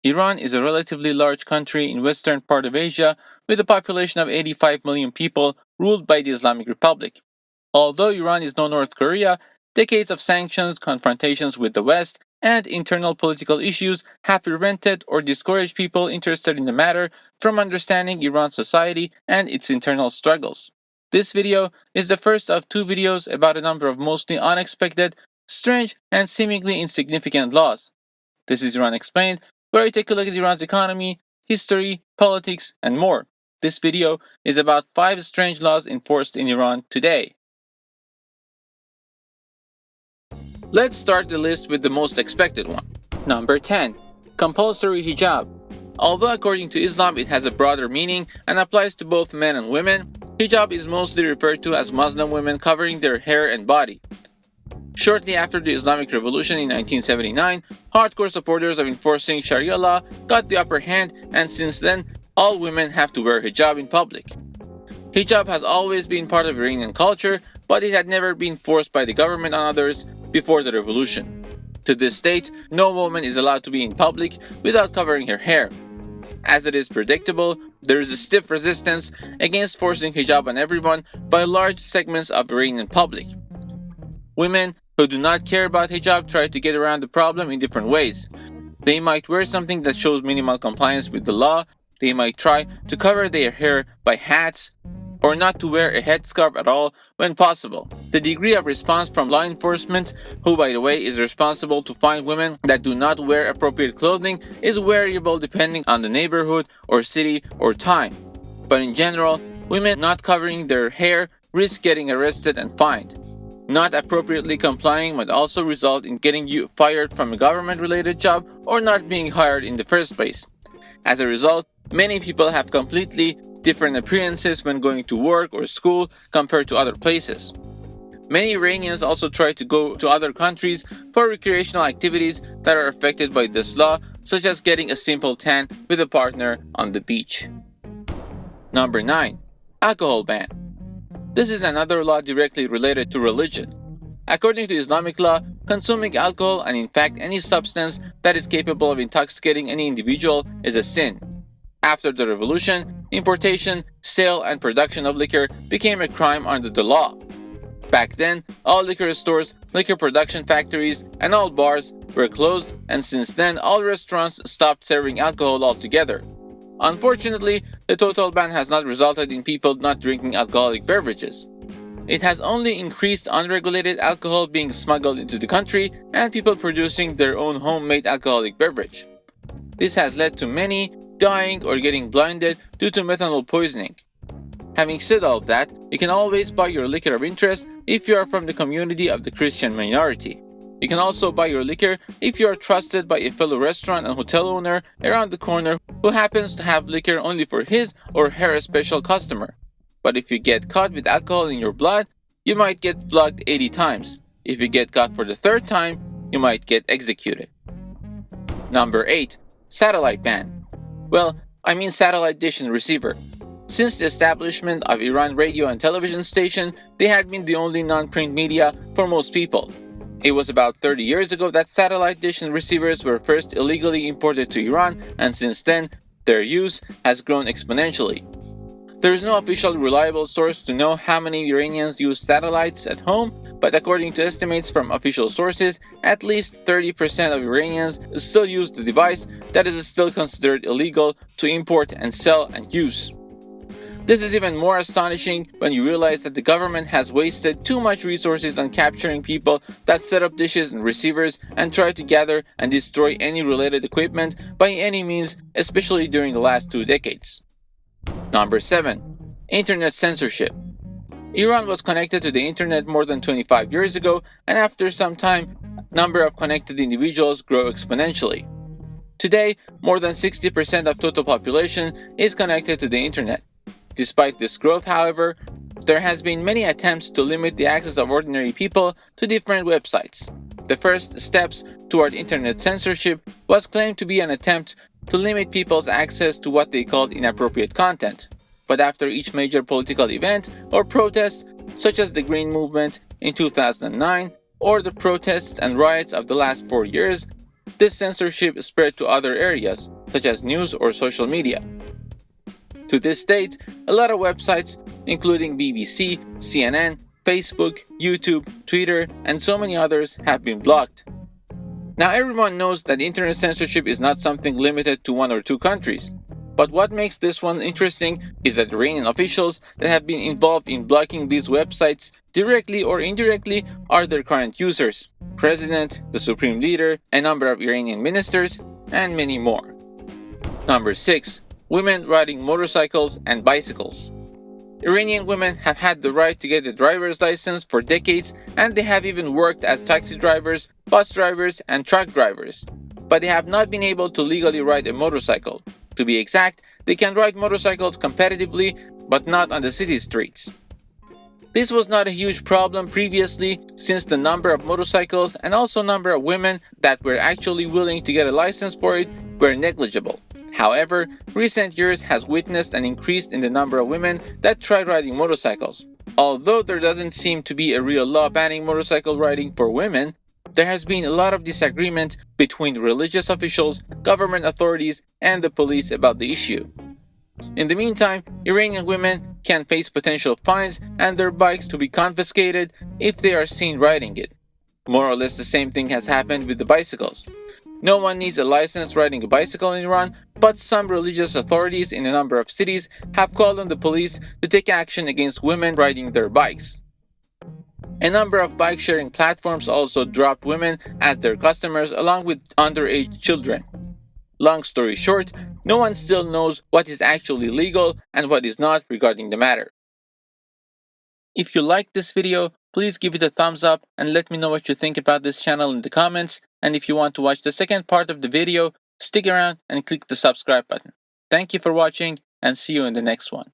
Iran is a relatively large country in western part of Asia with a population of 85 million people ruled by the Islamic Republic. Although Iran is no North Korea, decades of sanctions, confrontations with the West, and internal political issues have prevented or discouraged people interested in the matter from understanding Iran's society and its internal struggles. This video is the first of two videos about a number of mostly unexpected, strange, and seemingly insignificant laws. This is Iran Explained, where I take a look at Iran's economy, history, politics, and more. This video is about 5 strange laws enforced in Iran today. Let's start the list with the most expected one. Number 10. Compulsory hijab. Although according to Islam it has a broader meaning and applies to both men and women, hijab is mostly referred to as Muslim women covering their hair and body. Shortly after the Islamic Revolution in 1979, hardcore supporters of enforcing Sharia law got the upper hand, and since then, all women have to wear hijab in public. Hijab has always been part of Iranian culture, but it had never been forced by the government on others before the revolution. To this date, no woman is allowed to be in public without covering her hair. As it is predictable, there is a stiff resistance against forcing hijab on everyone by large segments of Iranian public. Women who do not care about hijab try to get around the problem in different ways. They might wear something that shows minimal compliance with the law, they might try to cover their hair by hats, or not to wear a headscarf at all when possible. The degree of response from law enforcement, who by the way is responsible to find women that do not wear appropriate clothing, is variable depending on the neighborhood or city or time. But in general, women not covering their hair risk getting arrested and fined. Not appropriately complying might also result in getting you fired from a government-related job or not being hired in the first place. As a result, many people have completely different appearances when going to work or school compared to other places. Many Iranians also try to go to other countries for recreational activities that are affected by this law, such as getting a simple tan with a partner on the beach. Number 9. Alcohol ban. This is another law directly related to religion. According to Islamic law, consuming alcohol and in fact any substance that is capable of intoxicating any individual is a sin. After the revolution, importation, sale, and production of liquor became a crime under the law. Back then, all liquor stores, liquor production factories, and all bars were closed, and since then all restaurants stopped serving alcohol altogether. Unfortunately, the total ban has not resulted in people not drinking alcoholic beverages. It has only increased unregulated alcohol being smuggled into the country and people producing their own homemade alcoholic beverage. This has led to many dying or getting blinded due to methanol poisoning. Having said all that, you can always buy your liquor of interest if you are from the community of the Christian minority. You can also buy your liquor if you are trusted by a fellow restaurant and hotel owner around the corner who happens to have liquor only for his or her special customer. But if you get caught with alcohol in your blood, you might get flogged 80 times. If you get caught for the 3rd time, you might get executed. Number 8. Satellite ban. Well, I mean satellite dish and receiver. Since the establishment of Iran radio and television station, they had been the only non-print media for most people. It was about 30 years ago that satellite dish and receivers were first illegally imported to Iran, and since then, their use has grown exponentially. There is no official reliable source to know how many Iranians use satellites at home, but according to estimates from official sources, at least 30% of Iranians still use the device that is still considered illegal to import and sell and use. This is even more astonishing when you realize that the government has wasted too much resources on capturing people that set up dishes and receivers and try to gather and destroy any related equipment by any means, especially during the last 2 decades. Number 7. Internet censorship. Iran was connected to the internet more than 25 years ago, and after some time, number of connected individuals grow exponentially. Today, more than 60% of total population is connected to the internet. Despite this growth, however, there has been many attempts to limit the access of ordinary people to different websites. The first steps toward internet censorship was claimed to be an attempt to limit people's access to what they called inappropriate content. But after each major political event or protest, such as the Green Movement in 2009 or the protests and riots of the last 4 years, this censorship spread to other areas, such as news or social media. To this date, a lot of websites, including BBC, CNN, Facebook, YouTube, Twitter, and so many others, have been blocked. Now everyone knows that internet censorship is not something limited to one or two countries. But what makes this one interesting is that Iranian officials that have been involved in blocking these websites directly or indirectly are their current users, president, the supreme leader, a number of Iranian ministers, and many more. Number 6. Women riding motorcycles and bicycles. Iranian women have had the right to get a driver's license for decades, and they have even worked as taxi drivers, bus drivers, and truck drivers. But they have not been able to legally ride a motorcycle. To be exact, they can ride motorcycles competitively, but not on the city streets. This was not a huge problem previously, since the number of motorcycles and also number of women that were actually willing to get a license for it were negligible. However, recent years has witnessed an increase in the number of women that try riding motorcycles. Although there doesn't seem to be a real law banning motorcycle riding for women, there has been a lot of disagreement between religious officials, government authorities, and the police about the issue. In the meantime, Iranian women can face potential fines and their bikes to be confiscated if they are seen riding it. More or less the same thing has happened with the bicycles. No one needs a license riding a bicycle in Iran, but some religious authorities in a number of cities have called on the police to take action against women riding their bikes. A number of bike-sharing platforms also dropped women as their customers along with underage children. Long story short, no one still knows what is actually legal and what is not regarding the matter. If you liked this video, please give it a thumbs up and let me know what you think about this channel in the comments. And if you want to watch the second part of the video, stick around and click the subscribe button. Thank you for watching and see you in the next one.